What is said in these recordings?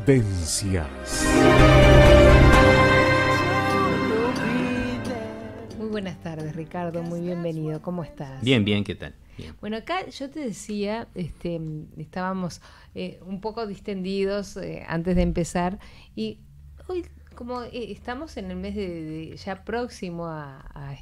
Vivencias. Muy buenas tardes, Ricardo, muy bienvenido, ¿cómo estás? Bien, ¿qué tal? Bien. Bueno, acá yo te decía, estábamos un poco distendidos antes de empezar y hoy como estamos en el mes de ya próximo a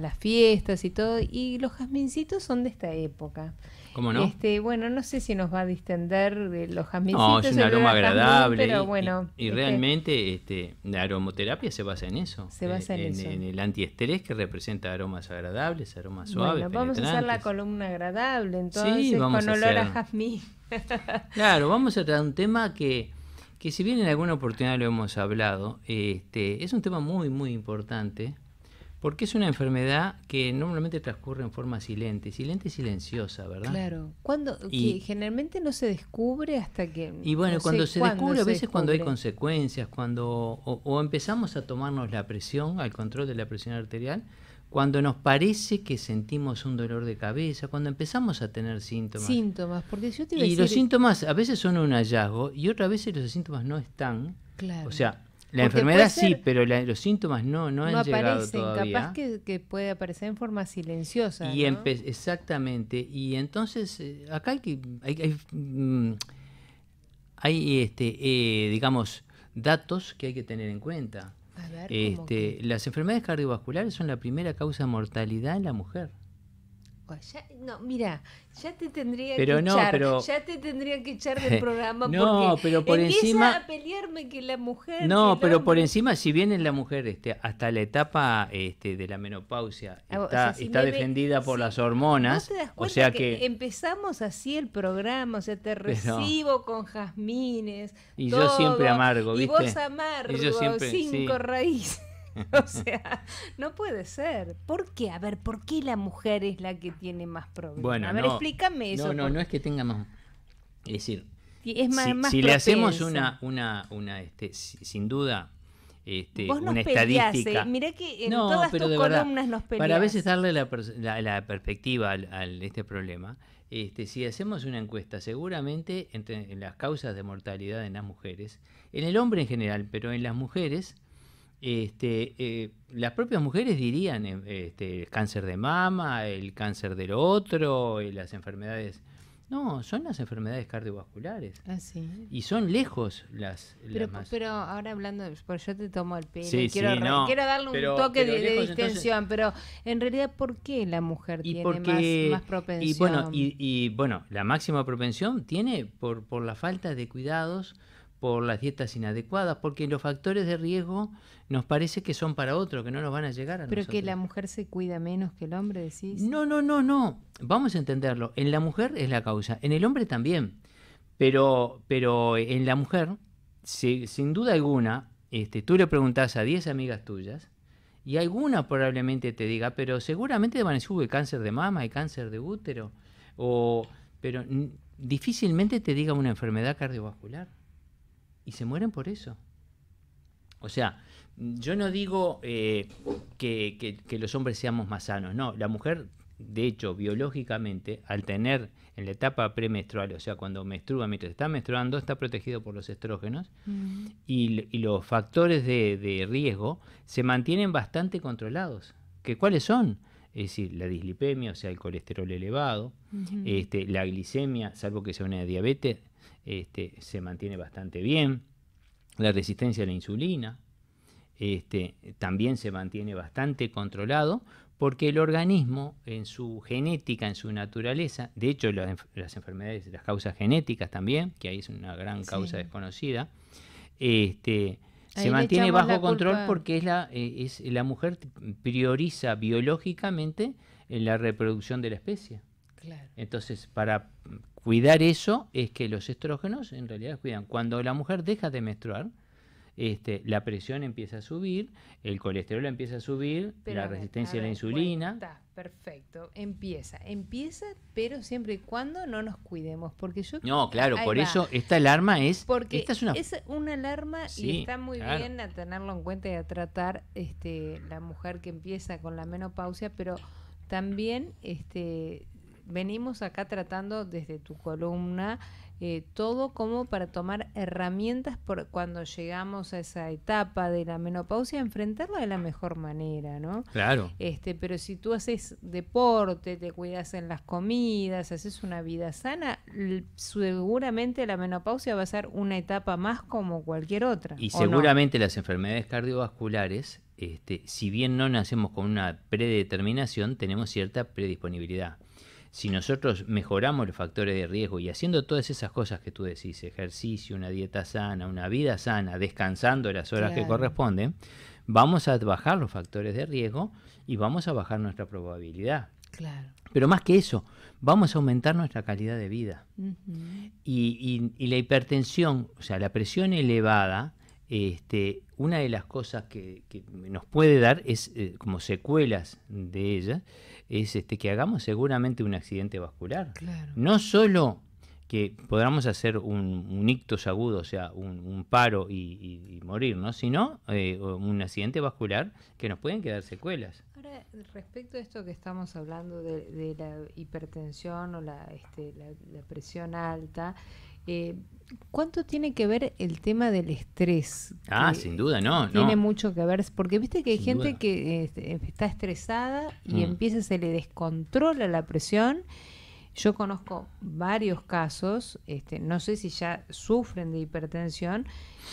las fiestas y todo, y los jazmincitos son de esta época. ¿Cómo no? Bueno, no sé si nos va a distender los jazmincitos. No, es un aroma agradable, pero bueno, y realmente la aromaterapia se basa en eso. Se basa en eso. En el antiestrés, que representa aromas agradables, aromas suaves, bueno, vamos a hacer la penetrantes. columna agradable, entonces, Sí, vamos con a olor a hacer. jazmín. Claro, vamos a tratar un tema que si bien en alguna oportunidad lo hemos hablado, es un tema muy, muy importante, porque es una enfermedad que normalmente transcurre en forma silente y silenciosa, ¿verdad? Claro, Y- que generalmente no se descubre hasta que... Y bueno, no sé cuando se cuándo descubre, a se veces cuando hay descubre. consecuencias, o empezamos a tomarnos la presión, al control de la presión arterial, cuando nos parece que sentimos un dolor de cabeza, cuando empezamos a tener síntomas. Síntomas, porque yo te iba a Y decir... los síntomas a veces son un hallazgo y otras veces los síntomas no están. Claro. O sea, Porque la enfermedad puede sí, ser- pero los síntomas no han llegado aparecen, todavía. capaz que puede aparecer en forma silenciosa, Y ¿no? exactamente. Y entonces acá hay digamos, datos que hay que tener en cuenta. A ver, ¿cómo que? Las enfermedades cardiovasculares son la primera causa de mortalidad en la mujer. No, mira, ya te tendría Pero que no, echar, pero- ya te tendría que echar del programa No, porque pero por empieza encima- a pelearme que la mujer... No, que el pero por hombre- encima, si bien en la mujer hasta la etapa de la menopausia O está, sea, si está me ve- defendida por sí, las hormonas, ¿vos te das o cuenta sea que empezamos así el programa? O sea, te Pero- recibo con jazmines, Y yo siempre todo, amargo, y ¿viste? vos amargo, Y yo siempre, 5 sí. raíces. O sea, no puede ser. ¿Por qué? A ver, ¿por qué la mujer es la que tiene más problemas? Bueno, a ver, no, explícame eso. No es que tenga más. Es decir, Es más, si le hacemos propensa. sin duda, Vos nos una peleás, estadística. mirá que en No, todas pero tus de verdad, columnas nos peleás. para a veces darle la perspectiva al este problema, si hacemos una encuesta, seguramente en las causas de mortalidad en las mujeres, en el hombre en general, pero en las mujeres, las propias mujeres dirían el cáncer de mama, el cáncer del otro, las enfermedades. No, son las enfermedades cardiovasculares. Ah, sí. Y son lejos las más. Pero ahora hablando, porque yo te tomo el pelo, Sí, y quiero, sí, no, quiero darle un pero toque de lejos, distensión, pero en realidad, ¿por qué la mujer Y tiene porque más propensión? y bueno, la máxima propensión tiene por la falta de cuidados, por las dietas inadecuadas, porque los factores de riesgo nos parece que son para otro, que no nos van a llegar a Pero nosotros. que la mujer se cuida menos que el hombre, decís. No. Vamos a entenderlo. En la mujer es la causa, en el hombre también. Pero en la mujer, sin duda alguna, tú le preguntás a 10 amigas tuyas, y alguna probablemente te diga, pero seguramente van a decir, cáncer de mama y cáncer de útero, pero difícilmente te diga una enfermedad cardiovascular. Y se mueren por eso. O sea, yo no digo que los hombres seamos más sanos, no, la mujer, de hecho, biológicamente, al tener en la etapa premenstrual, o sea, cuando menstrua, mientras está menstruando, está protegido por los estrógenos y los factores de riesgo se mantienen bastante controlados. ¿Cuáles son? Es decir, la dislipemia, o sea, el colesterol elevado, la glicemia, salvo que sea una diabetes, se mantiene bastante bien. La resistencia a la insulina también se mantiene bastante controlado, porque el organismo, en su genética, en su naturaleza, de hecho las enfermedades, las causas genéticas también, que ahí es una gran causa desconocida, se mantiene bajo control porque la mujer prioriza biológicamente la reproducción de la especie. Claro. Entonces, para cuidar eso es que los estrógenos en realidad cuidan. Cuando la mujer deja de menstruar, la presión empieza a subir, el colesterol empieza a subir, la resistencia a la insulina. Bueno, está perfecto, empieza, pero siempre y cuando no nos cuidemos, porque yo... No, claro, ahí por va. eso esta alarma es... Porque esta es una alarma Sí, y está muy claro. bien a tenerlo en cuenta y a tratar la mujer que empieza con la menopausia, pero también venimos acá tratando desde tu columna todo como para tomar herramientas por cuando llegamos a esa etapa de la menopausia, enfrentarla de la mejor manera, ¿no? Claro. Pero si tú haces deporte, te cuidas en las comidas, haces una vida sana, seguramente la menopausia va a ser una etapa más como cualquier otra. Y ¿o seguramente las enfermedades cardiovasculares, si bien no nacemos con una predeterminación, tenemos cierta predisponibilidad. Si nosotros mejoramos los factores de riesgo y haciendo todas esas cosas que tú decís, ejercicio, una dieta sana, una vida sana, descansando las horas que corresponden, vamos a bajar los factores de riesgo y vamos a bajar nuestra probabilidad. Claro. Pero más que eso, vamos a aumentar nuestra calidad de vida. Y la hipertensión, o sea, la presión elevada, una de las cosas que nos puede dar es, como secuelas de ella, es que hagamos seguramente un accidente vascular. Claro. No solo que podamos hacer un ictus agudo, o sea, un paro y morir, ¿no? Sino un accidente vascular que nos pueden quedar secuelas. Ahora, respecto a esto que estamos hablando de la hipertensión o la presión alta, ¿cuánto tiene que ver el tema del estrés? Sin duda, no. Tiene mucho que ver, porque viste que hay Sin gente duda. que está estresada y se le descontrola la presión. Yo conozco varios casos, no sé si ya sufren de hipertensión,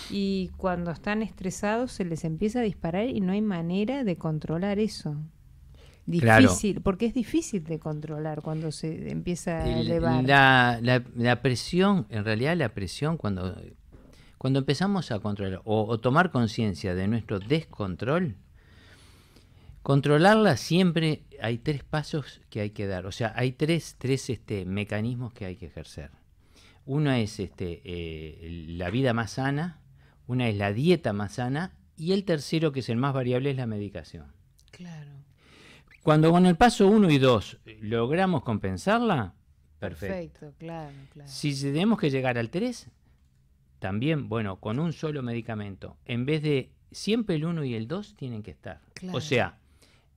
y cuando están estresados se les empieza a disparar y no hay manera de controlar eso. Difícil, claro. Porque es difícil de controlar cuando se empieza a elevar. La presión, en realidad la presión cuando empezamos a controlar o tomar conciencia de nuestro descontrol, controlarla siempre hay 3 pasos que hay que dar, o sea, hay tres mecanismos que hay que ejercer. Uno es la vida más sana, una es la dieta más sana y el tercero, que es el más variable, es la medicación. Claro. Cuando con el paso 1 y 2 logramos compensarla, perfecto. Claro. Si tenemos que llegar al 3, también, bueno, con un solo medicamento, en vez de siempre el 1 y el 2 tienen que estar. Claro. O sea,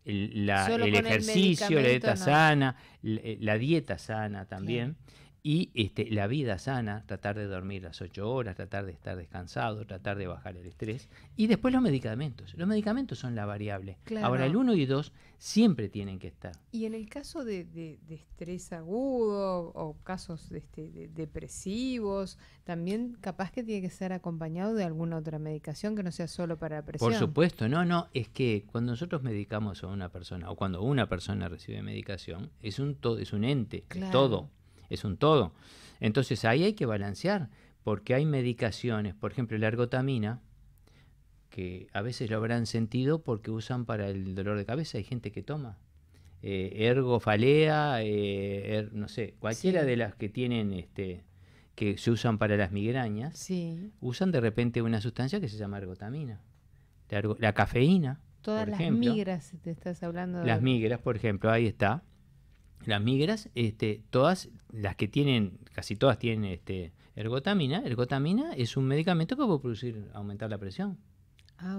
el ejercicio, la dieta sana, la dieta sana también, claro. Y la vida sana, tratar de dormir las 8 horas, tratar de estar descansado, tratar de bajar el estrés. Y después los medicamentos. Los medicamentos son la variable. Claro. Ahora, el 1 y 2 siempre tienen que estar. Y en el caso de estrés agudo o casos depresivos, también capaz que tiene que ser acompañado de alguna otra medicación que no sea solo para la presión. Por supuesto, no, es que cuando nosotros medicamos a una persona o cuando una persona recibe medicación, es un ente, claro. Es un todo. Entonces ahí hay que balancear, porque hay medicaciones, por ejemplo la ergotamina, que a veces lo habrán sentido porque usan para el dolor de cabeza, hay gente que toma. Ergofalea, no sé, cualquiera de las que tienen, que se usan para las migrañas, usan de repente una sustancia que se llama ergotamina. La cafeína, todas por las ejemplo, migras, te estás hablando. Las migras, por ejemplo, ahí está. Las migras, todas las que tienen, casi todas tienen ergotamina. Ergotamina es un medicamento que puede aumentar la presión.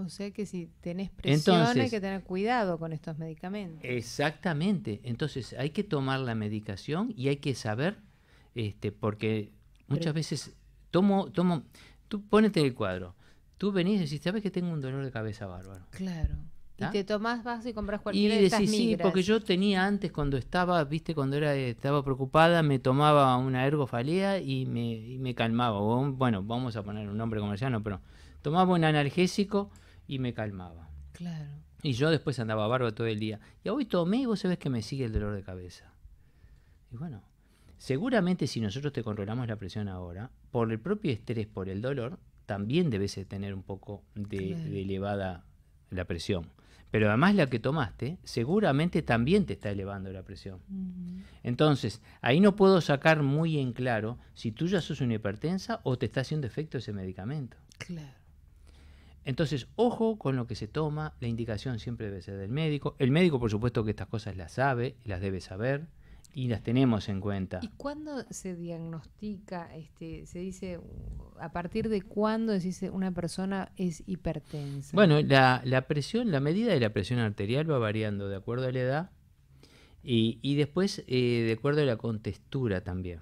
O sea que si tenés presión, entonces, hay que tener cuidado con estos medicamentos. Exactamente. Entonces hay que tomar la medicación y hay que saber, porque muchas veces tú ponete el cuadro. Tú venís y decís, ¿sabes que tengo un dolor de cabeza bárbaro? Claro. Y te tomás, vas y compras cualquiera de estas migras. Sí, porque yo tenía antes, cuando estaba preocupada, me tomaba una ergofalea y me calmaba. Bueno, vamos a poner un nombre comercial, pero tomaba un analgésico y me calmaba. Claro. Y yo después andaba bárbaro todo el día. Y hoy tomé y vos sabés que me sigue el dolor de cabeza. Y bueno, seguramente si nosotros te controlamos la presión ahora, por el propio estrés, por el dolor, también debes tener un poco de elevada la presión. Pero además la que tomaste seguramente también te está elevando la presión. Entonces, ahí no puedo sacar muy en claro si tú ya sos una hipertensa o te está haciendo efecto ese medicamento. Claro. Entonces, ojo con lo que se toma, la indicación siempre debe ser del médico. El médico, por supuesto, que estas cosas las sabe, las debe saber y las tenemos en cuenta. ¿Y cuándo se diagnostica, se dice, a partir de cuándo se dice una persona es hipertensa? Bueno, la presión, la medida de la presión arterial va variando de acuerdo a la edad Y después, de acuerdo a la contextura también.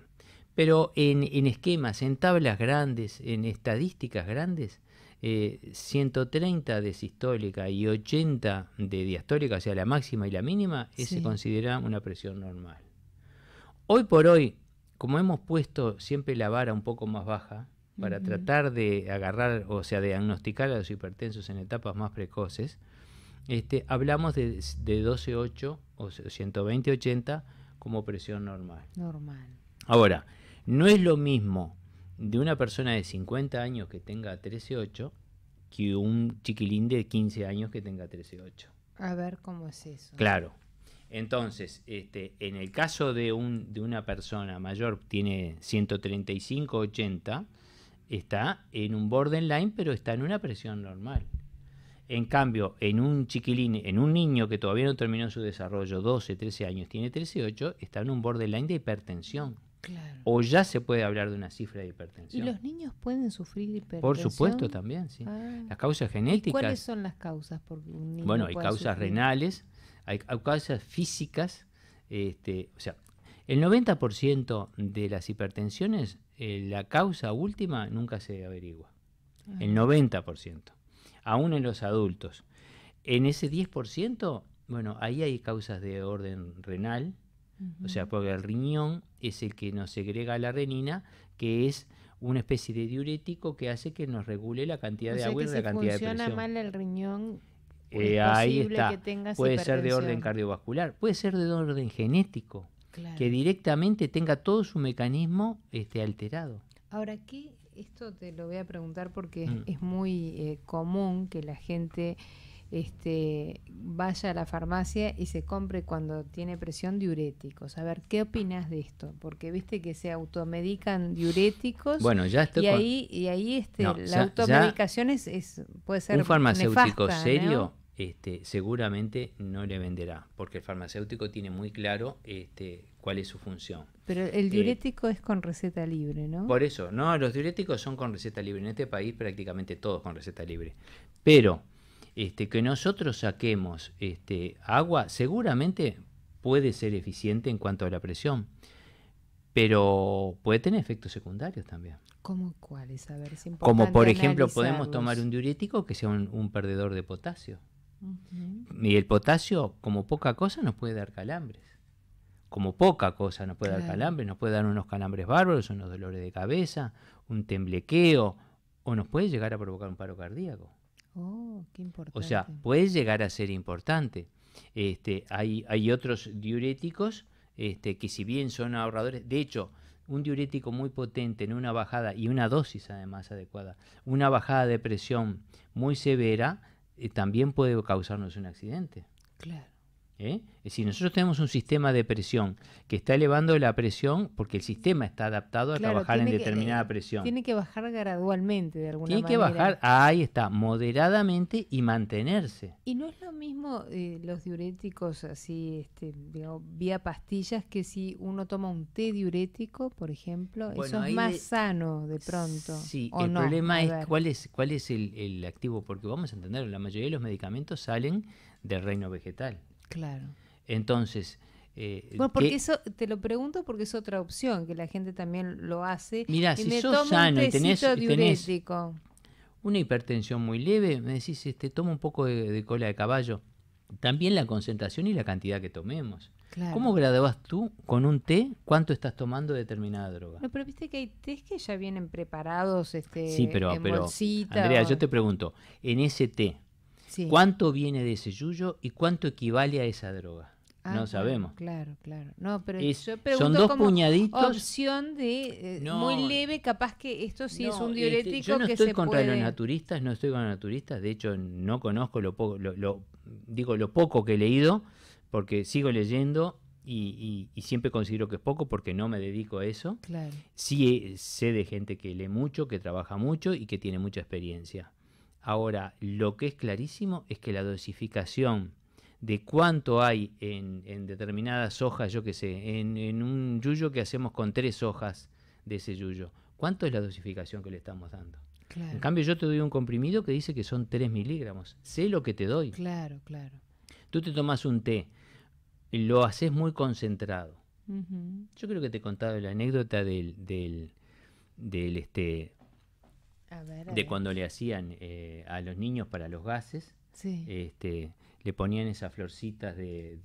Pero en esquemas, en tablas grandes, en estadísticas grandes, 130 de sistólica y 80 de diastólica, o sea, la máxima y la mínima, se Sí. considera una presión normal. Hoy por hoy, como hemos puesto siempre la vara un poco más baja, para tratar de agarrar, o sea, de diagnosticar a los hipertensos en etapas más precoces, hablamos de 12,8 o 120-80 como presión normal. Normal. Ahora, no es lo mismo de una persona de 50 años que tenga 13,8 que un chiquilín de 15 años que tenga 13,8. A ver cómo es eso. Claro. Entonces, en el caso de una persona mayor, tiene 135-80, está en un borderline, pero está en una presión normal. En cambio, en un chiquilín, en un niño que todavía no terminó su desarrollo, 12, 13 años, tiene 13,8, está en un borderline de hipertensión. Claro. O ya se puede hablar de una cifra de hipertensión. ¿Y los niños pueden sufrir hipertensión? Por supuesto, también, sí. Las causas genéticas. ¿Cuáles son las causas? Porque un niño bueno, hay pueda causas sufrir. renales, hay causas físicas. O sea, el 90% de las hipertensiones, la causa última nunca se averigua. El 90%. Aún en los adultos. En ese 10%, bueno, ahí hay causas de orden renal. O sea, porque el riñón es el que nos segrega la renina, que es una especie de diurético que hace que nos regule la cantidad de agua y la cantidad de presión. Si funciona mal el riñón, ahí está. que tengas puede ser de hipertensión. orden cardiovascular, puede ser de orden genético, Claro. que directamente tenga todo su mecanismo alterado. Ahora, esto te lo voy a preguntar porque es muy común que la gente vaya a la farmacia y se compre cuando tiene presión diuréticos. A ver, ¿qué opinas de esto? Porque viste que se automedican diuréticos. Bueno, ya estoy y ahí No, la automedicación puede ser un farmacéutico nefasta, serio, ¿no? seguramente no le venderá, porque el farmacéutico tiene muy claro cuál es su función. Pero el diurético es con receta libre, ¿no? Por eso, no, los diuréticos son con receta libre. En este país prácticamente todos con receta libre. Pero que nosotros saquemos agua seguramente puede ser eficiente en cuanto a la presión, pero puede tener efectos secundarios también. ¿Cómo cuáles? A ver, es importante Como por ejemplo analizarlos. podemos tomar un diurético que sea un perdedor de potasio. Y el potasio, como poca cosa, nos puede dar calambres. Como poca cosa nos puede dar calambres, nos puede dar unos calambres bárbaros, unos dolores de cabeza, un temblequeo, o nos puede llegar a provocar un paro cardíaco. Oh, qué importante. O sea, puede llegar a ser importante. Hay otros diuréticos que si bien son ahorradores, de hecho, un diurético muy potente en una bajada y una dosis además adecuada, una bajada de presión muy severa, también puede causarnos un accidente. Claro. Es decir, nosotros tenemos un sistema de presión que está elevando la presión porque el sistema está adaptado a trabajar en determinada presión. Tiene que bajar gradualmente de alguna manera. Tiene que bajar, ahí está, moderadamente y mantenerse. Y no es lo mismo los diuréticos así, vía pastillas, que si uno toma un té diurético, por ejemplo, bueno, eso es más sano de pronto. Sí, el problema es cuál es el activo, porque vamos a entender, la mayoría de los medicamentos salen del reino vegetal. Claro. Entonces, bueno, porque eso te lo pregunto porque es otra opción que la gente también lo hace. Mira, si sos sano y tenés una hipertensión muy leve, me decís, toma un poco de cola de caballo. También la concentración y la cantidad que tomemos. Claro. ¿Cómo graduás tú con un té cuánto estás tomando de determinada droga? No, pero viste que hay tés que ya vienen preparados, sí, pero bolsita. Andrea, yo te pregunto, en ese té, sí, ¿cuánto viene de ese yuyo y cuánto equivale a esa droga? No sabemos. Claro. No, pero yo pregunto son dos como puñaditos. Opción de muy leve, capaz que esto sí es un diurético yo no que estoy se contra puede... los naturistas, no estoy con los naturistas, de hecho no conozco lo poco que he leído, porque sigo leyendo y siempre considero que es poco porque no me dedico a eso. Claro. Sí sé de gente que lee mucho, que trabaja mucho y que tiene mucha experiencia. Ahora, lo que es clarísimo es que la dosificación de cuánto hay en determinadas hojas, yo qué sé, en un yuyo que hacemos con 3 hojas de ese yuyo, ¿cuánto es la dosificación que le estamos dando? Claro. En cambio, yo te doy un comprimido que dice que son 3 miligramos. Sé lo que te doy. Claro. Tú te tomas un té lo haces muy concentrado. Ujú. Yo creo que te he contado la anécdota A ver, a de ver. cuando le hacían a los niños para los gases, Sí, le ponían esas florcitas de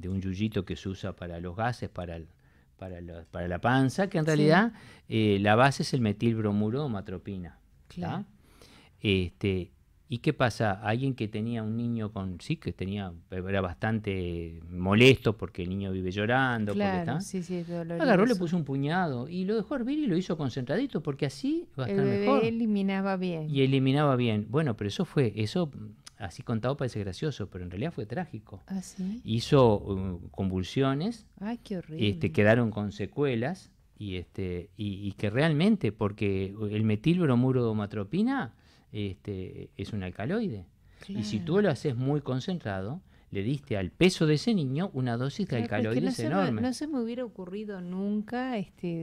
un yuyito que se usa para los gases, para la panza, que en sí, realidad la base es el metilbromuro o matropina. claro. ¿Tá? ¿Y qué pasa? Alguien que tenía un niño era bastante molesto porque el niño vive llorando, Claro, sí, sí, es agarró, le doloroso. puso un puñado y lo dejó hervir y lo hizo concentradito porque así va a El estar bebé mejor. eliminaba Y bien. eliminaba bien. Bueno, pero eso así contado parece gracioso, pero en realidad fue trágico. ¿Ah, sí? Hizo convulsiones, Ay, qué horrible. quedaron con secuelas y que realmente, porque el metilbromuro-matropina es un alcaloide. Y si tú Claro. lo haces muy concentrado, le diste al peso de ese niño una dosis de Claro, pero es que alcaloides enorme. no se me hubiera ocurrido nunca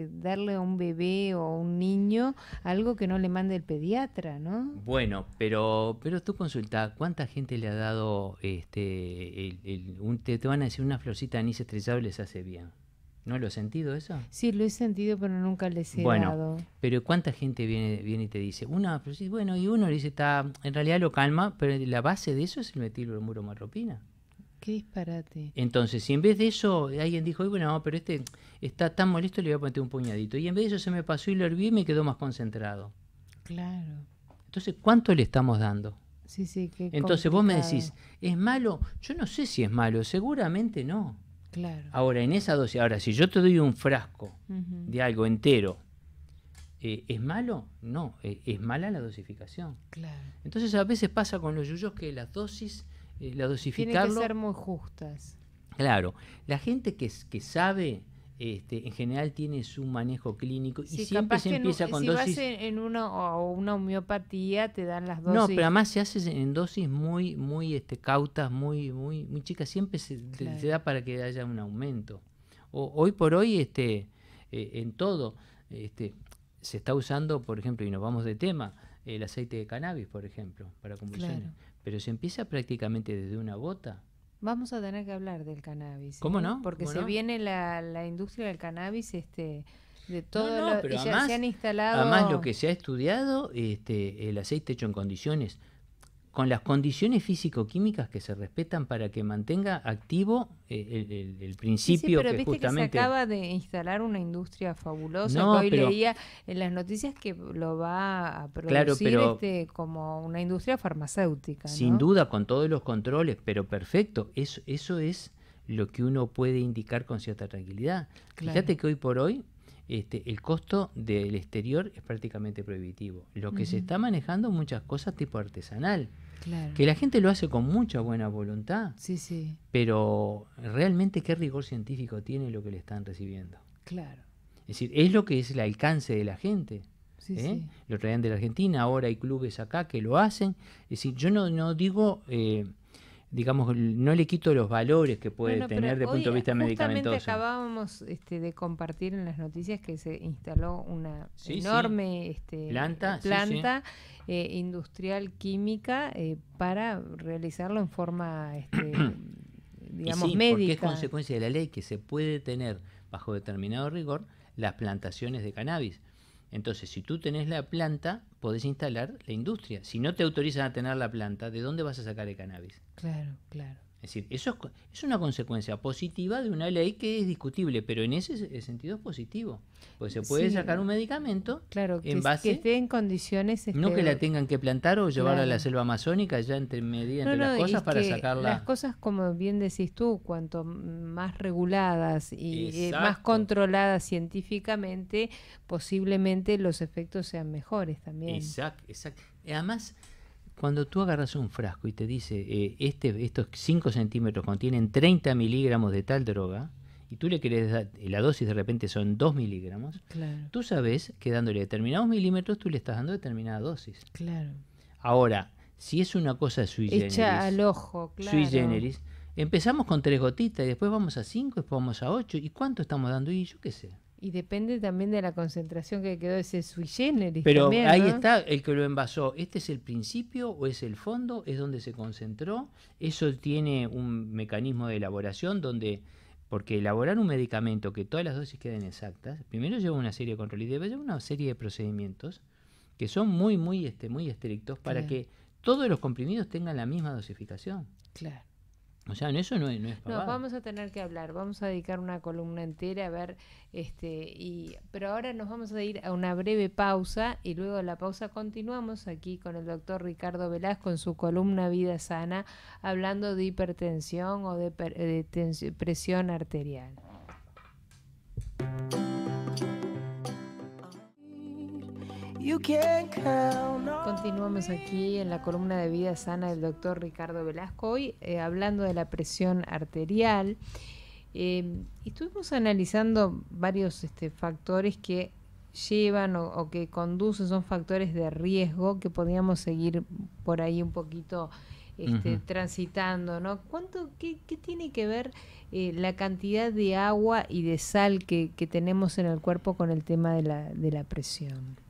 darle a un bebé o a un niño algo que no le mande el pediatra, ¿no? Bueno, pero tú consulta, ¿cuánta gente le ha dado te van a decir una florcita de anís estrellado les hace bien? ¿No lo has sentido eso? Sí, lo he sentido, pero nunca les he Bueno, dado. pero ¿cuánta gente viene y te dice una florcita? Bueno, y uno le dice, en realidad lo calma, pero la base de eso es el metilbromuro-matropina. Qué disparate. Entonces, si en vez de eso alguien dijo, "Ay, bueno, no, pero está tan molesto, le voy a poner un puñadito", y en vez de eso se me pasó y lo herví y me quedó más concentrado. Claro. Entonces, ¿cuánto le estamos dando? Sí, sí, qué Entonces vos me complicado. decís, ¿es malo? Yo no sé si es malo, seguramente no. Claro. Ahora, en esa dosis, si yo te doy un frasco Ujú. de algo entero, ¿es malo? No, es mala la dosificación. Claro. Entonces a veces pasa con los yuyos que las dosis, la Tienen que dosificarlo, ser muy justas. claro, la gente que sabe, en general tiene su manejo clínico y Sí, siempre capaz se que empieza con si dosis. vas en una homeopatía te dan las No, dosis. pero además se hace en dosis muy, muy cautas, muy chicas. Siempre Claro. se da para que haya un aumento. Hoy por hoy, en todo, se está usando, por ejemplo, y nos vamos de tema, el aceite de cannabis, por ejemplo, para convulsiones. Claro. Pero se empieza prácticamente desde una gota. Vamos a tener que hablar del cannabis, ¿Cómo ¿eh? no? Porque ¿Cómo se no? viene la industria del cannabis, de todo No, pero y ya además, se han instalado. además lo que se ha estudiado, el aceite hecho en condiciones, con las condiciones físico-químicas que se respetan para que mantenga activo el Sí, sí, principio pero que viste que se justamente... acaba de instalar una industria fabulosa que No, hoy pero leía en las noticias que lo va a claro, producir pero como una industria farmacéutica, sin ¿no? duda con todos los controles, pero perfecto, eso es lo que uno puede indicar con cierta tranquilidad. Claro. Fíjate que hoy por hoy el costo del exterior es prácticamente prohibitivo. Lo que se Ujú. está manejando muchas cosas tipo artesanal, Claro. que la gente lo hace con mucha buena voluntad, Sí, sí, pero realmente qué rigor científico tiene lo que le están recibiendo. claro. Es decir, es lo que es el alcance de la gente. Sí, sí. Lo traen de la Argentina, ahora hay clubes acá que lo hacen. Es decir, yo no digo, digamos, no le quito los valores que puede Bueno, pero tener de hoy punto de vista justamente medicamentoso. acabábamos de compartir en las noticias que se instaló una Sí, enorme planta, sí, industrial química para realizarlo en forma, digamos, y sí, médica. porque es consecuencia de la ley que se puede tener bajo determinado rigor las plantaciones de cannabis. Entonces, si tú tenés la planta, podés instalar la industria. Si no te autorizan a tener la planta, ¿de dónde vas a sacar el cannabis? Claro, claro. Es decir, eso es una consecuencia positiva de una ley que es discutible, pero en ese sentido es positivo. Pues se puede Sí, sacar un medicamento claro, en que base, esté en condiciones. no que la tengan que plantar o llevarla a la Claro. selva amazónica ya entre las y cosas para que sacarla. las cosas, como bien decís tú, cuanto más reguladas y más Exacto. controladas científicamente, posiblemente los efectos sean mejores también. Exacto. Además, cuando tú agarras un frasco y te dice, estos 5 centímetros contienen 30 miligramos de tal droga, y tú le querés dar, la dosis de repente son 2 miligramos, Claro, tú sabes que dándole determinados milímetros tú le estás dando determinada dosis. claro. Ahora, si es una cosa sui generis, Hecha al ojo, claro. sui generis, empezamos con 3 gotitas y después vamos a 5, después vamos a 8. ¿Y cuánto estamos dando? Y yo qué sé. Y depende también de la concentración que quedó ese sui generis. Pero también, ahí ¿no? está el que lo envasó. ¿Este es el principio o es el fondo? ¿Es donde se concentró? Eso tiene un mecanismo de elaboración donde, porque elaborar un medicamento que todas las dosis queden exactas, primero lleva una serie de controles y después lleva una serie de procedimientos que son muy estrictos para Claro. que todos los comprimidos tengan la misma dosificación. Claro. O sea, en eso no es No, pavada. vamos a tener que hablar, vamos a dedicar una columna entera a ver, pero ahora nos vamos a ir a una breve pausa y luego de la pausa continuamos aquí con el doctor Ricardo Velasco en su columna Vida Sana, hablando de hipertensión o de presión arterial. Continuamos aquí en la columna de Vida Sana del doctor Ricardo Velasco, hoy hablando de la presión arterial. Estuvimos analizando varios factores que llevan o que conducen, son factores de riesgo que podríamos seguir por ahí un poquito transitando, ¿no? ¿Qué tiene que ver la cantidad de agua y de sal que tenemos en el cuerpo con el tema de la presión?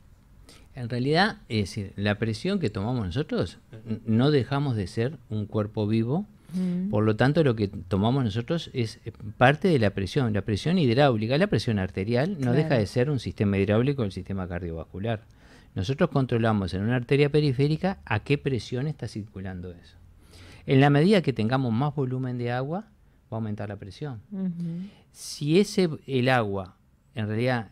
En realidad, es decir, la presión que tomamos nosotros, no dejamos de ser un cuerpo vivo, por lo tanto lo que tomamos nosotros es parte de la presión hidráulica, la presión arterial no deja de ser un sistema hidráulico del sistema cardiovascular. Nosotros controlamos en una arteria periférica a qué presión está circulando eso. En la medida que tengamos más volumen de agua, va a aumentar la presión. Si el agua, en realidad,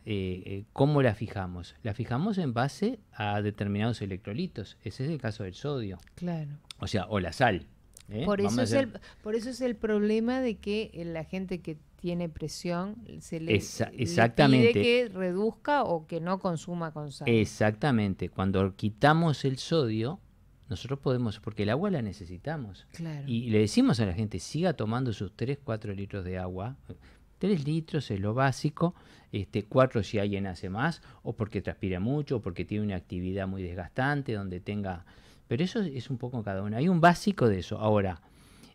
¿cómo la fijamos? La fijamos en base a determinados electrolitos. Ese es el caso del sodio. Claro. O sea, o la sal. Por eso es el problema de que la gente que tiene presión se le pide que reduzca o que no consuma con sal. Exactamente. Cuando quitamos el sodio, nosotros podemos, porque el agua la necesitamos. Claro. Y le decimos a la gente, siga tomando sus 3-4 litros de agua. 3 litros es lo básico, 4 si alguien hace más, o porque transpira mucho, o porque tiene una actividad muy desgastante, donde tenga... Pero eso es un poco cada uno. Hay un básico de eso. Ahora,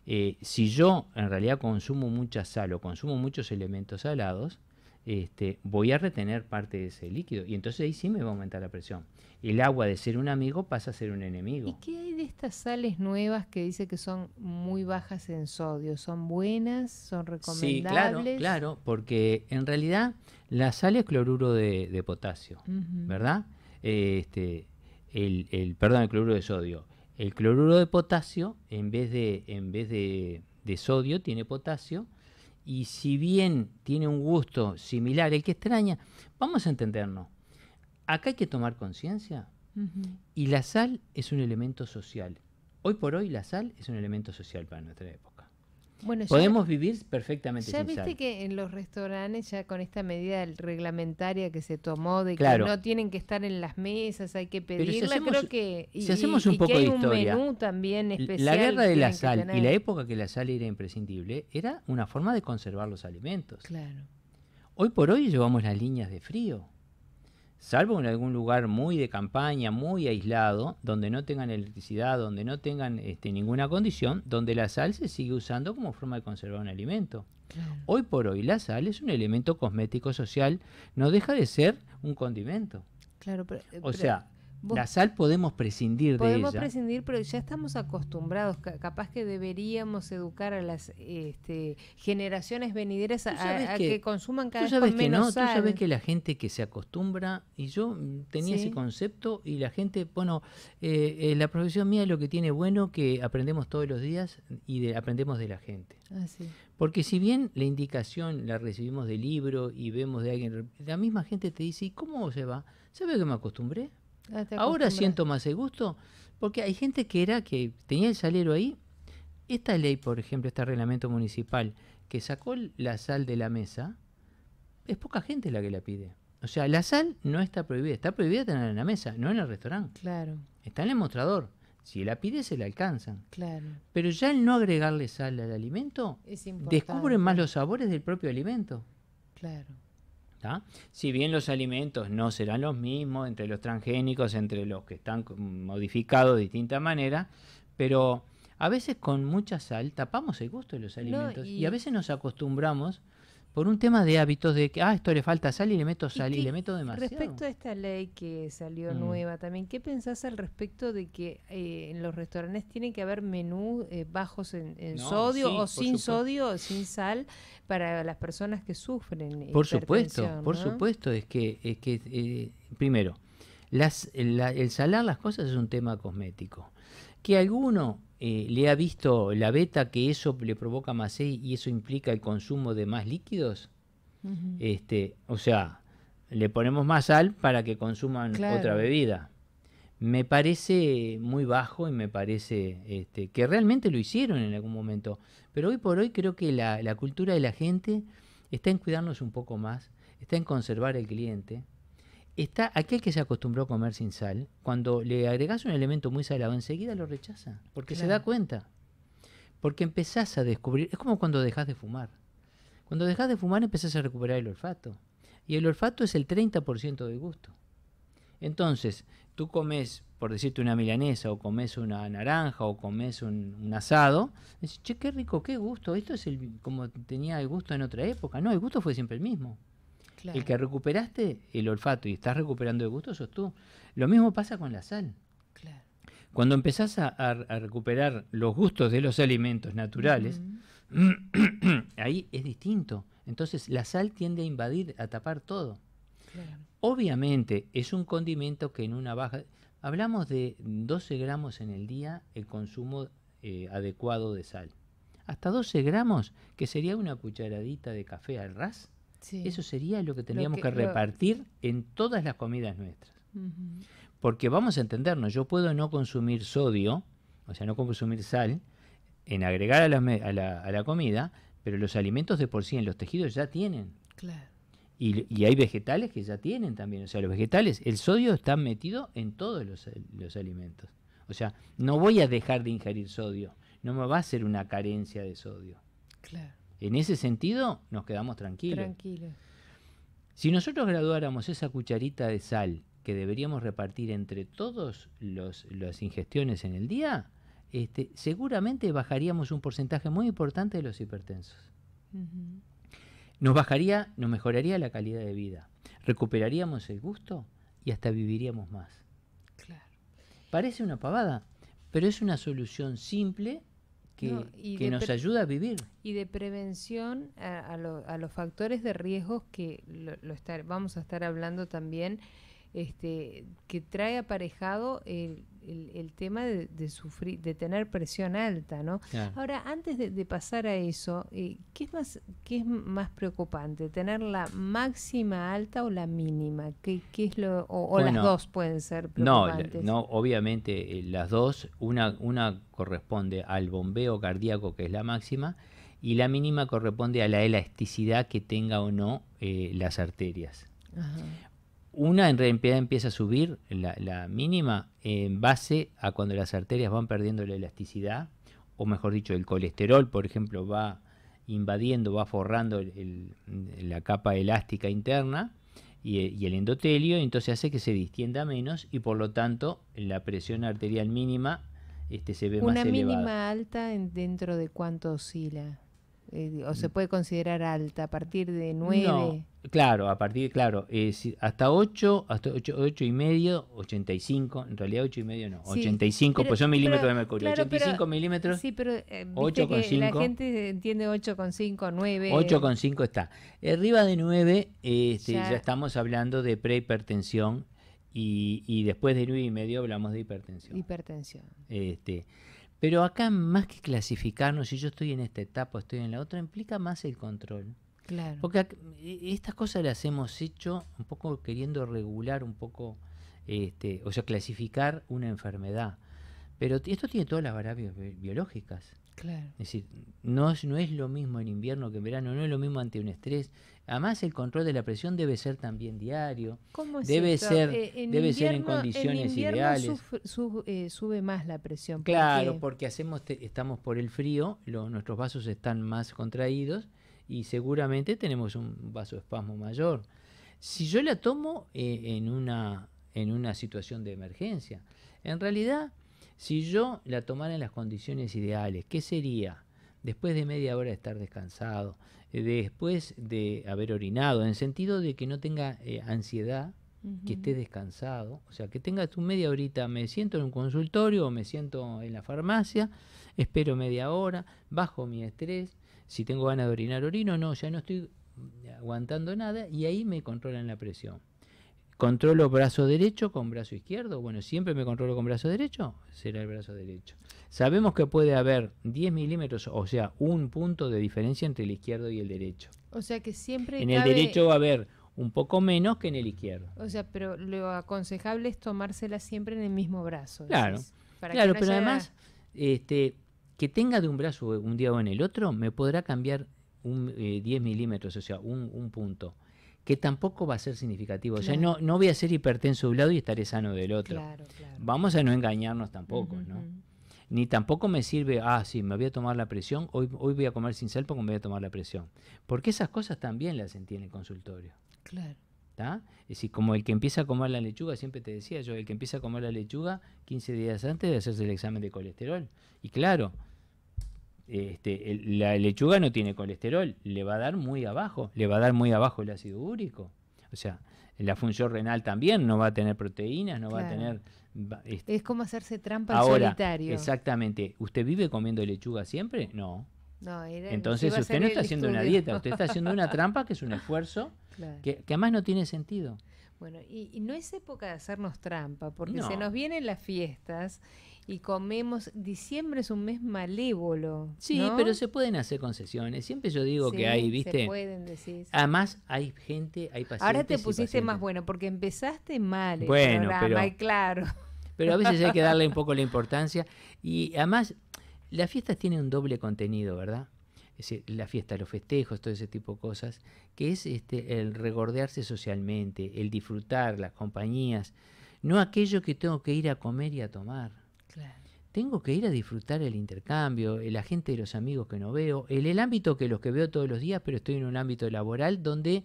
si yo en realidad consumo mucha sal o consumo muchos elementos salados, voy a retener parte de ese líquido. Y entonces ahí sí me va a aumentar la presión. El agua, de ser un amigo, pasa a ser un enemigo. ¿Y qué hay de estas sales nuevas que dice que son muy bajas en sodio? ¿Son buenas? ¿Son recomendables? Sí, claro, porque en realidad la sal es cloruro de potasio, ¿verdad? El cloruro de sodio. El cloruro de potasio, en vez de sodio, tiene potasio. Y si bien tiene un gusto similar, el que extraña, vamos a entendernos. Acá hay que tomar conciencia. Y la sal es un elemento social. Hoy por hoy la sal es un elemento social para nuestra época. Bueno, podemos vivir perfectamente sin sal. Ya viste que en los restaurantes, ya con esta medida reglamentaria que se tomó de que no tienen que estar en las mesas, hay que pedirla, creo que... Si hacemos un poco de historia, un menú también especial. La guerra de la sal y la época que la sal era imprescindible, era una forma de conservar los alimentos. Claro. Hoy por hoy llevamos las líneas de frío. Salvo en algún lugar muy de campaña, muy aislado, donde no tengan electricidad, donde no tengan ninguna condición, donde la sal se sigue usando como forma de conservar un alimento. Claro. Hoy por hoy la sal es un elemento cosmético social, no deja de ser un condimento. Claro, o sea, la sal podemos prescindir de ella. Podemos prescindir, pero ya estamos acostumbrados. Capaz que deberíamos educar a las generaciones venideras a que consuman cada vez con menos sal. Tú sabes que la gente que se acostumbra, y yo tenía ese concepto, y la gente, bueno, la profesión mía lo que tiene bueno que aprendemos todos los días y aprendemos de la gente. Sí. Porque si bien la indicación la recibimos del libro y vemos de alguien, la misma gente te dice, ¿y cómo se va? ¿Sabe que me acostumbré? Ahora siento más el gusto, porque hay gente que tenía el salero ahí. Esta ley, por ejemplo, este reglamento municipal que sacó la sal de la mesa, es poca gente la que la pide. O sea, la sal no está prohibida tenerla en la mesa, no en el restaurante. Claro. Está en el mostrador. Si la pide, se la alcanzan. Claro. Pero ya el no agregarle sal al alimento, descubren más los sabores del propio alimento. Claro. ¿Tá? Si bien los alimentos no serán los mismos entre los transgénicos, entre los que están modificados de distinta manera, pero a veces con mucha sal tapamos el gusto de los alimentos y a veces nos acostumbramos por un tema de hábitos de que, esto le falta sal y le meto sal y le meto demasiado. Respecto a esta ley que salió nueva también, ¿qué pensás al respecto de que en los restaurantes tiene que haber menú bajos en sodio o sin sodio o sin sal para las personas que sufren por hipertensión? Por supuesto, es que primero, el salar las cosas es un tema cosmético. Que alguno le ha visto la beta que eso le provoca más sed y eso implica el consumo de más líquidos. O sea, le ponemos más sal para que consuman otra bebida. Me parece muy bajo y me parece que realmente lo hicieron en algún momento. Pero hoy por hoy creo que la cultura de la gente está en cuidarnos un poco más, está en conservar el cliente. Está aquel que se acostumbró a comer sin sal, cuando le agregás un elemento muy salado, enseguida lo rechaza, porque se da cuenta. Porque empezás a descubrir, es como cuando dejás de fumar. Cuando dejás de fumar empezás a recuperar el olfato. Y el olfato es el 30% del gusto. Entonces, tú comes, por decirte, una milanesa, o comes una naranja, o comes un asado, y dices, che, qué rico, qué gusto, esto es como tenía el gusto en otra época. No, el gusto fue siempre el mismo. Claro. El que recuperaste el olfato y estás recuperando el gusto sos tú. Lo mismo pasa con la sal. Claro. Cuando empezás a recuperar los gustos de los alimentos naturales, ahí es distinto. Entonces la sal tiende a invadir, a tapar todo. Claro. Obviamente es un condimento que en una baja... Hablamos de 12 gramos en el día el consumo adecuado de sal. Hasta 12 gramos, que sería una cucharadita de café al ras. Sí. Eso sería lo que tendríamos que repartir en todas las comidas nuestras. Porque vamos a entendernos, yo puedo no consumir sodio, o sea, no consumir sal, en agregar a la comida, pero los alimentos de por sí en los tejidos ya tienen. Claro. Y hay vegetales que ya tienen también. O sea, los vegetales, el sodio está metido en todos los alimentos. O sea, no voy a dejar de ingerir sodio, no me va a hacer una carencia de sodio. Claro. En ese sentido, nos quedamos tranquilos. Si nosotros graduáramos esa cucharita de sal que deberíamos repartir entre todas las ingestiones en el día, seguramente bajaríamos un porcentaje muy importante de los hipertensos. Nos mejoraría la calidad de vida, recuperaríamos el gusto y hasta viviríamos más. Claro. Parece una pavada, pero es una solución simple que nos ayuda a vivir. Y de prevención a los factores de riesgos que vamos a estar hablando también, que trae aparejado el tema de sufrir, de tener presión alta, ¿no? Claro. Ahora, antes de pasar a eso, ¿qué es más preocupante? ¿Tener la máxima alta o la mínima? ¿Qué es bueno, las dos pueden ser preocupantes? No, obviamente las dos. Una corresponde al bombeo cardíaco, que es la máxima, y la mínima corresponde a la elasticidad que tenga o no las arterias. Ajá. Una en realidad empieza a subir, la mínima, en base a cuando las arterias van perdiendo la elasticidad, o mejor dicho, el colesterol, por ejemplo, va invadiendo, va forrando la capa elástica interna y el endotelio, entonces hace que se distienda menos y por lo tanto la presión arterial mínima se ve más elevada. ¿Una mínima alta dentro de cuánto oscila? ¿O se puede considerar alta a partir de 9? No, claro, hasta 8 y medio, 85, en realidad 8 y medio no, sí, 85, pues son milímetros de mercurio, claro, 85 milímetros, sí, pero 8,5. La gente entiende 8,5, 9. 8,5 está. Arriba de 9 ya estamos hablando de prehipertensión y después de 9 y medio hablamos de hipertensión. Pero acá, más que clasificarnos, si yo estoy en esta etapa o estoy en la otra, implica más el control. Claro. Porque estas cosas las hemos hecho un poco queriendo regular un poco, o sea, clasificar una enfermedad. Pero esto tiene todas las variables biológicas. Claro. Es decir, no es lo mismo en invierno que en verano, no es lo mismo ante un estrés. Además, el control de la presión debe ser también diario. ¿Cómo es debe esto? ser en condiciones ideales. Sube más la presión. Claro, porque estamos por el frío, nuestros vasos están más contraídos y seguramente tenemos un vasoespasmo mayor. Si yo la tomo en una situación de emergencia, en realidad, si yo la tomara en las condiciones ideales, ¿qué sería? después de media hora de estar descansado, después de haber orinado, en el sentido de que no tenga ansiedad, que esté descansado, o sea, que tenga tu media horita, me siento en un consultorio o me siento en la farmacia, espero media hora, bajo mi estrés, si tengo ganas de orinar, orino, no, ya no estoy aguantando nada y ahí me controlan la presión. ¿Controlo brazo derecho con brazo izquierdo? Bueno, siempre me controlo con brazo derecho, será el brazo derecho. Sabemos que puede haber 10 milímetros, o sea, un punto de diferencia entre el izquierdo y el derecho. O sea que siempre en el derecho va a haber un poco menos que en el izquierdo. O sea, pero lo aconsejable es tomársela siempre en el mismo brazo. Claro, decís, claro, pero además, que tenga de un brazo un día o en el otro, me podrá cambiar 10 milímetros, o sea, un punto, que tampoco va a ser significativo. Claro. O sea, no voy a ser hipertenso de un lado y estaré sano del otro. Claro, claro. Vamos a no engañarnos tampoco, ¿no? Ni tampoco me sirve, sí, me voy a tomar la presión, hoy voy a comer sin sal porque me voy a tomar la presión. Porque esas cosas también las sentí en el consultorio. Claro. ¿Tá? Es decir, como el que empieza a comer la lechuga, siempre te decía yo, el que empieza a comer la lechuga 15 días antes de hacerse el examen de colesterol. Y claro, la lechuga no tiene colesterol, le va a dar muy abajo el ácido úrico. O sea, la función renal también no va a tener proteínas, no va a tener... Es como hacerse trampa al ahora, solitario. Exactamente. ¿Usted vive comiendo lechuga siempre? No. Entonces si usted no está haciendo una dieta, usted está haciendo una trampa que es un esfuerzo que además no tiene sentido. Bueno, y no es época de hacernos trampa, porque se nos vienen las fiestas y comemos. Diciembre es un mes malévolo. Sí, ¿no? pero se pueden hacer concesiones. Siempre yo digo que hay, ¿viste? Se pueden decir. Además, hay gente, hay pacientes. Ahora te pusiste más bueno, porque empezaste mal el bueno, programa, y claro. Pero a veces hay que darle un poco la importancia. Y además, las fiestas tienen un doble contenido, ¿verdad? Es decir, la fiesta, los festejos, todo ese tipo de cosas, que es el regordearse socialmente, el disfrutar, las compañías, no aquello que tengo que ir a comer y a tomar. Claro. Tengo que ir a disfrutar el intercambio, la gente de los amigos que no veo, el ámbito que los que veo todos los días, pero estoy en un ámbito laboral donde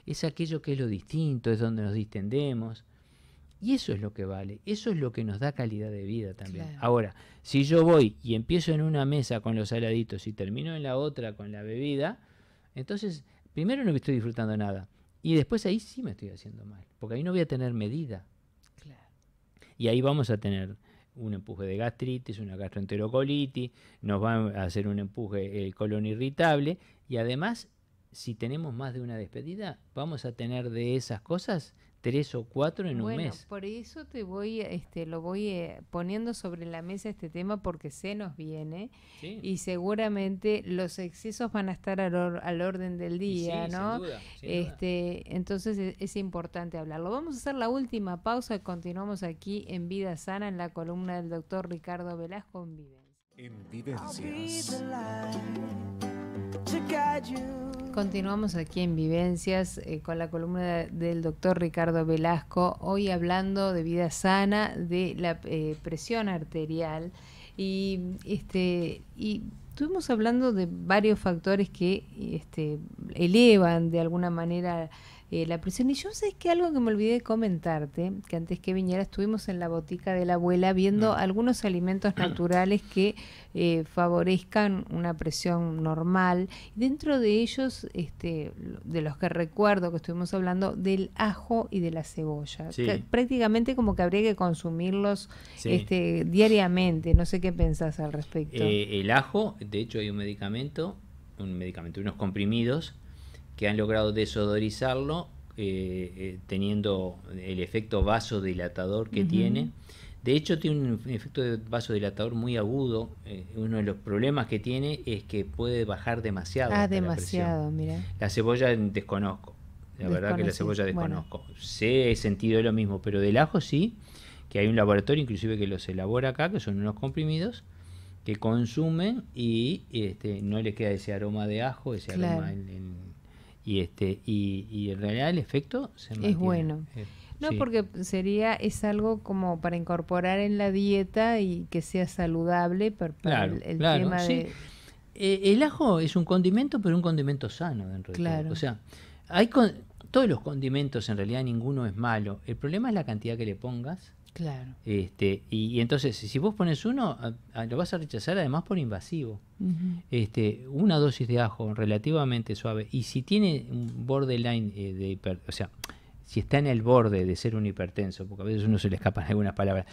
es aquello que es lo distinto, es donde nos distendemos. Y eso es lo que vale, eso es lo que nos da calidad de vida también. Claro. Ahora, si yo voy y empiezo en una mesa con los saladitos y termino en la otra con la bebida, entonces primero no me estoy disfrutando nada. Y después ahí sí me estoy haciendo mal, porque ahí no voy a tener medida. Claro. Y ahí vamos a tener un empuje de gastritis, una gastroenterocolitis, nos va a hacer un empuje el colon irritable y además, si tenemos más de una despedida, vamos a tener de esas cosas 3 o 4 en un mes. Por eso te voy, lo voy poniendo sobre la mesa este tema porque se nos viene y seguramente los excesos van a estar al orden del día, ¿no? Sin duda, sin duda. Entonces es importante hablarlo. Vamos a hacer la última pausa y continuamos aquí en Vida Sana en la columna del doctor Ricardo Velasco en Vivencias. Continuamos aquí en Vivencias con la columna del doctor Ricardo Velasco, hoy hablando de vida sana, de la presión arterial y estuvimos hablando de varios factores que elevan de alguna manera la presión. Y yo sé que algo que me olvidé de comentarte, que antes que viniera estuvimos en la botica de la abuela viendo algunos alimentos naturales que favorezcan una presión normal. Dentro de ellos, de los que recuerdo que estuvimos hablando, del ajo y de la cebolla. Sí. Prácticamente como que habría que consumirlos diariamente. No sé qué pensás al respecto. El ajo, de hecho hay un medicamento, unos comprimidos que han logrado desodorizarlo teniendo el efecto vasodilatador que tiene. De hecho tiene un efecto de vasodilatador muy agudo. Uno de los problemas que tiene es que puede bajar demasiado. Demasiado, mira. La cebolla desconozco. La verdad que la cebolla desconozco. He sentido lo mismo, pero del ajo sí, que hay un laboratorio inclusive que los elabora acá, que son unos comprimidos que consumen y no les queda ese aroma de ajo, ese aroma y en realidad el efecto se mantiene. Es bueno. No, porque es algo como para incorporar en la dieta y que sea saludable para el tema de... El ajo es un condimento, pero un condimento sano dentro de todo. O sea, todos los condimentos en realidad ninguno es malo. El problema es la cantidad que le pongas Claro. Y entonces, si vos pones uno, lo vas a rechazar además por invasivo. Una dosis de ajo relativamente suave. Y si tiene un borderline o sea, si está en el borde de ser un hipertenso, porque a veces uno se le escapan algunas palabras,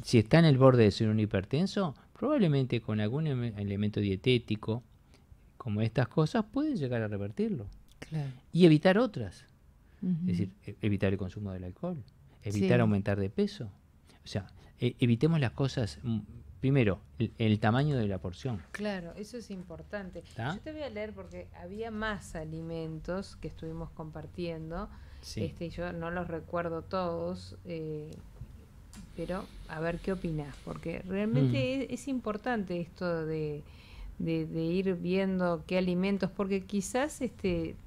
si está en el borde de ser un hipertenso, probablemente con algún elemento dietético, como estas cosas, puede llegar a revertirlo. Claro. Y evitar otras. Es decir, evitar el consumo del alcohol, evitar aumentar de peso. O sea, evitemos las cosas, primero, el tamaño de la porción. Claro, eso es importante. ¿Tá? Yo te voy a leer porque había más alimentos que estuvimos compartiendo. Sí. Yo no los recuerdo todos, pero a ver qué opinás, porque realmente es importante esto de ir viendo qué alimentos, porque quizás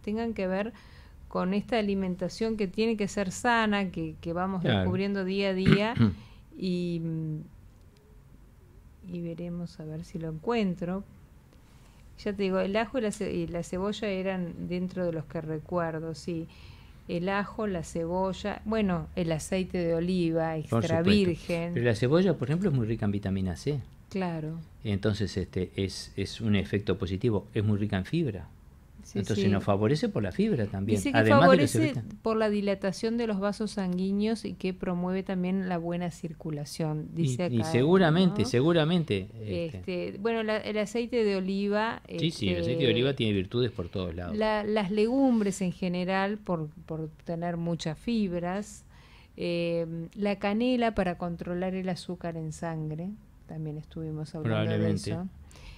tengan que ver con esta alimentación que tiene que ser sana, que vamos descubriendo día a día y veremos a ver si lo encuentro. Ya te digo, el ajo y la cebolla eran dentro de los que recuerdo, sí. El ajo, la cebolla, bueno, el aceite de oliva extra virgen. Pero la cebolla, por ejemplo, es muy rica en vitamina C. Claro. Entonces es un efecto positivo, es muy rica en fibra. Sí, entonces nos favorece por la fibra también. Dice que además favorece de que por la dilatación de los vasos sanguíneos y que promueve también la buena circulación. Dice acá, y seguramente, ¿no? seguramente. Bueno, el aceite de oliva. Sí, el aceite de oliva tiene virtudes por todos lados. Las legumbres en general, por tener muchas fibras. La canela para controlar el azúcar en sangre. También estuvimos hablando de eso.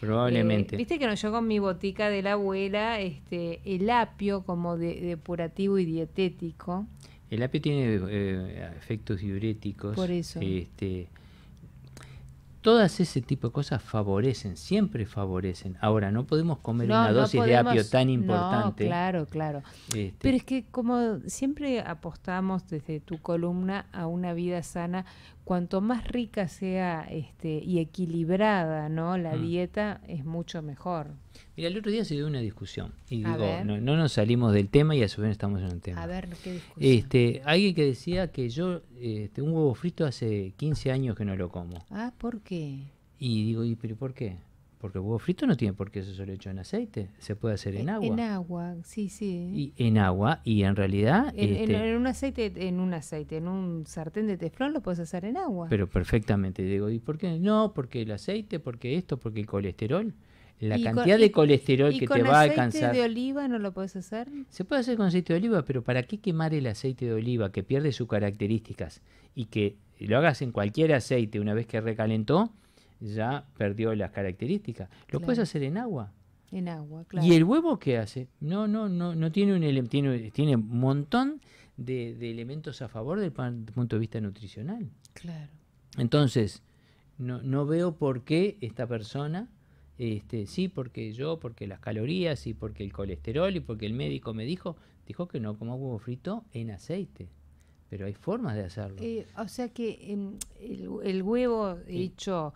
Probablemente. Viste que yo con mi botica de la abuela, el apio como depurativo y dietético. El apio tiene efectos diuréticos. Por eso. Todas ese tipo de cosas favorecen, siempre favorecen. Ahora, no podemos comer una dosis de apio tan importante. No, claro. Pero es que como siempre apostamos desde tu columna a una vida sana, cuanto más rica sea y equilibrada, ¿no? La dieta es mucho mejor. Mira, el otro día se dio una discusión y digo, no nos salimos del tema y a su vez estamos en el tema. A ver, ¿qué discusión? Alguien que decía que yo un huevo frito hace 15 años que no lo como. Ah, ¿por qué? Y digo, ¿pero por qué? Porque el huevo frito no tiene por qué ser solo hecho en aceite, se puede hacer en agua. En agua, sí. Y en agua, y en realidad... En un aceite, en un sartén de teflón lo puedes hacer en agua. Pero perfectamente. Digo, ¿y por qué? No, porque el aceite, porque esto, porque el colesterol. La cantidad de colesterol que te va a alcanzar. ¿Y con aceite de oliva no lo puedes hacer? Se puede hacer con aceite de oliva, pero ¿para qué quemar el aceite de oliva que pierde sus características y que lo hagas en cualquier aceite una vez que recalentó, ya perdió las características? Lo puedes hacer en agua. En agua, claro. ¿Y el huevo qué hace? No tiene tiene un montón de elementos a favor desde el punto de vista nutricional. Claro. Entonces, no veo por qué esta persona... sí, porque las calorías y porque el colesterol y porque el médico me dijo que no como huevo frito en aceite, pero hay formas de hacerlo. O sea que el huevo hecho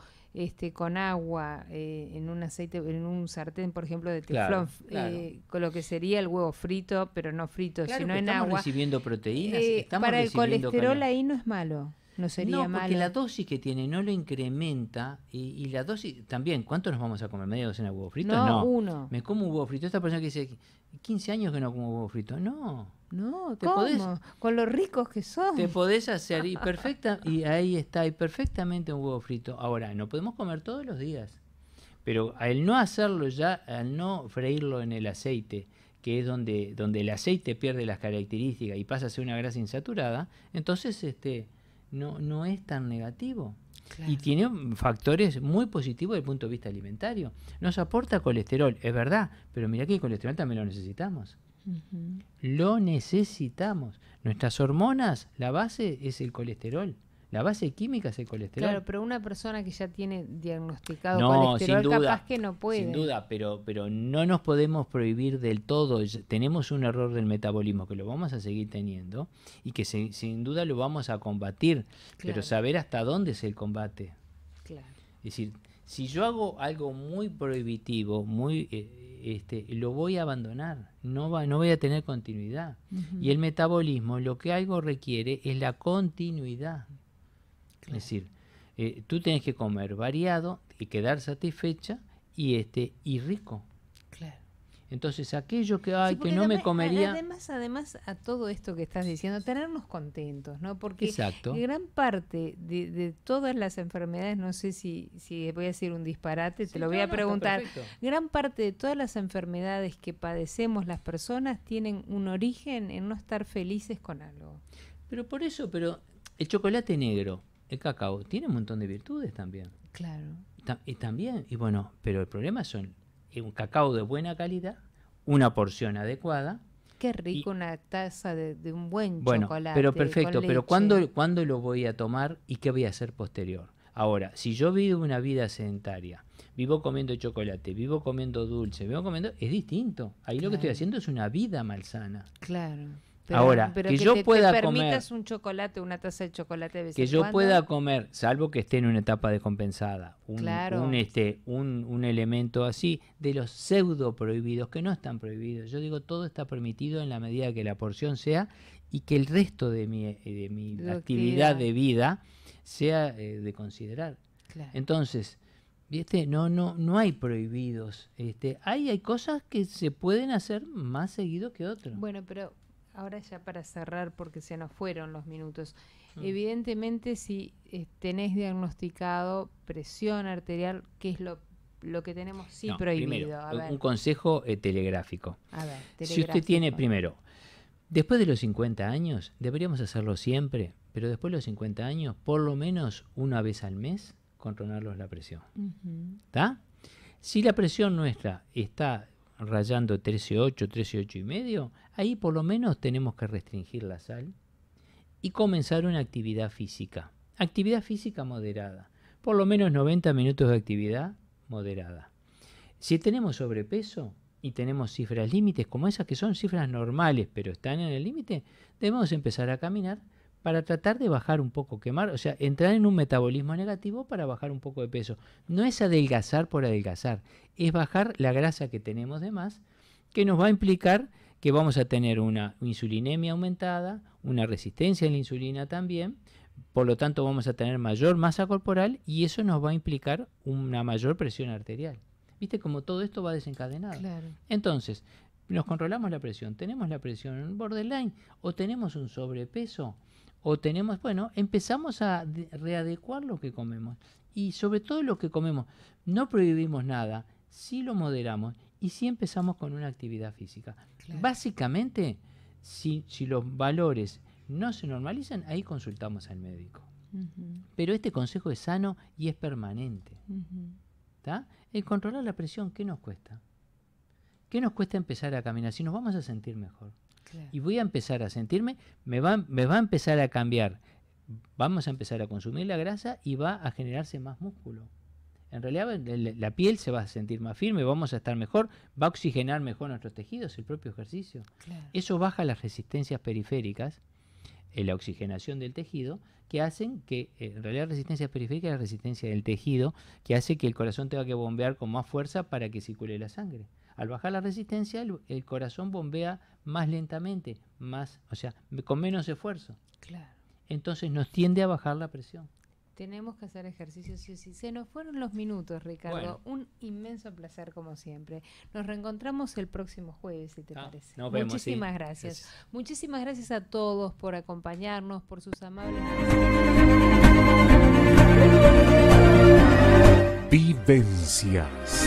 con agua en un aceite, en un sartén, por ejemplo, de teflón, con lo que sería el huevo frito, pero no frito, sino en agua. Estamos recibiendo proteínas, para el colesterol ahí no es malo. No sería malo. No, porque la dosis que tiene no lo incrementa y la dosis también. ¿Cuánto nos vamos a comer? ¿Media docena de huevos fritos? No, uno. Me como un huevo frito. Esta persona que dice 15 años que no como huevo frito. No. ¿Cómo? Con lo ricos que son. Te podés hacer y ahí está, y perfectamente un huevo frito. Ahora, no podemos comer todos los días. Pero al no hacerlo ya, al no freírlo en el aceite, que es donde el aceite pierde las características y pasa a ser una grasa insaturada, entonces no es tan negativo. Claro. Y tiene factores muy positivos desde el punto de vista alimentario. Nos aporta colesterol, es verdad, pero mira que el colesterol también lo necesitamos. Lo necesitamos. Nuestras hormonas, la base es el colesterol. La base química es el colesterol. Claro, pero una persona que ya tiene diagnosticado colesterol, sin duda, capaz que no puede. Sin duda, pero no nos podemos prohibir del todo. Tenemos un error del metabolismo que lo vamos a seguir teniendo y que sin duda lo vamos a combatir, pero saber hasta dónde es el combate. Claro. Es decir, si yo hago algo muy prohibitivo, lo voy a abandonar, no voy a tener continuidad. Y el metabolismo lo que algo requiere es la continuidad. Es decir, tú tienes que comer variado y quedar satisfecha y rico. Claro. Entonces aquello que Sí, no me comería... Además a todo esto que estás diciendo, tenernos contentos, ¿no? Porque Exacto. gran parte de todas las enfermedades, no sé si voy a decir un disparate, te lo voy a preguntar. Gran parte de todas las enfermedades que padecemos las personas tienen un origen en no estar felices con algo. Pero por eso, el chocolate negro, el cacao, tiene un montón de virtudes también. Claro. También, y bueno, pero el problema son un cacao de buena calidad, una porción adecuada. Qué rico una taza de un buen bueno, chocolate. Pero perfecto, con pero leche. ¿cuándo lo voy a tomar y qué voy a hacer posterior? Ahora, si yo vivo una vida sedentaria, vivo comiendo chocolate, vivo comiendo dulce, es distinto. Ahí lo que estoy haciendo es una vida malsana. Claro. Ahora, pero que yo pueda te comer, permitas un chocolate, una taza de chocolate de vez que en yo cuando. pueda comer, salvo que esté en una etapa descompensada, un elemento así, de los pseudo prohibidos, que no están prohibidos. Yo digo, todo está permitido en la medida que la porción sea y que el resto de mi actividad de vida sea de considerar. Claro. Entonces, no hay prohibidos. Hay cosas que se pueden hacer más seguido que otras. Bueno, pero ahora ya para cerrar, porque se nos fueron los minutos, evidentemente si tenés diagnosticado presión arterial, ¿qué es lo que tenemos prohibido? Primero, un consejo telegráfico. A ver, si usted tiene, primero, después de los 50 años, deberíamos hacerlo siempre, pero después de los 50 años, por lo menos una vez al mes, controlarlos la presión. ¿Está? Si la presión nuestra está rayando 13,8, 13,8,5, ahí por lo menos tenemos que restringir la sal y comenzar una actividad física. Actividad física moderada. Por lo menos 90 minutos de actividad moderada. Si tenemos sobrepeso y tenemos cifras límites como esas que son cifras normales pero están en el límite, debemos empezar a caminar para tratar de bajar un poco, entrar en un metabolismo negativo para bajar un poco de peso. No es adelgazar por adelgazar, es bajar la grasa que tenemos de más, que nos va a implicar que vamos a tener una insulinemia aumentada, una resistencia a la insulina también, por lo tanto vamos a tener mayor masa corporal y eso nos va a implicar una mayor presión arterial. ¿Viste cómo todo esto va desencadenado? Claro. Entonces, nos controlamos la presión, tenemos la presión borderline o tenemos un sobrepeso, o tenemos, empezamos a readecuar lo que comemos. Y sobre todo lo que comemos, no prohibimos nada, sí lo moderamos y sí empezamos con una actividad física. Claro. Básicamente, si los valores no se normalizan, ahí consultamos al médico. Pero este consejo es sano y es permanente. ¿Tá? El controlar la presión, ¿qué nos cuesta? ¿Qué nos cuesta empezar a caminar? Si nos vamos a sentir mejor. Claro. Y voy a empezar a sentirme, me va a empezar a cambiar, vamos a empezar a consumir la grasa y va a generarse más músculo. En realidad la piel se va a sentir más firme, vamos a estar mejor, va a oxigenar mejor nuestros tejidos, el propio ejercicio. Claro. Eso baja las resistencias periféricas, la oxigenación del tejido, que hacen que, en realidad resistencia periférica es la resistencia del tejido, que hace que el corazón tenga que bombear con más fuerza para que circule la sangre. Al bajar la resistencia, el corazón bombea más lentamente, con menos esfuerzo. Claro. Entonces nos tiende a bajar la presión. Tenemos que hacer ejercicio sí o sí. Se nos fueron los minutos, Ricardo. Un inmenso placer como siempre. Nos reencontramos el próximo jueves, si te parece. Nos vemos, Muchísimas gracias. Muchísimas gracias a todos por acompañarnos, por sus amables... Vivencias.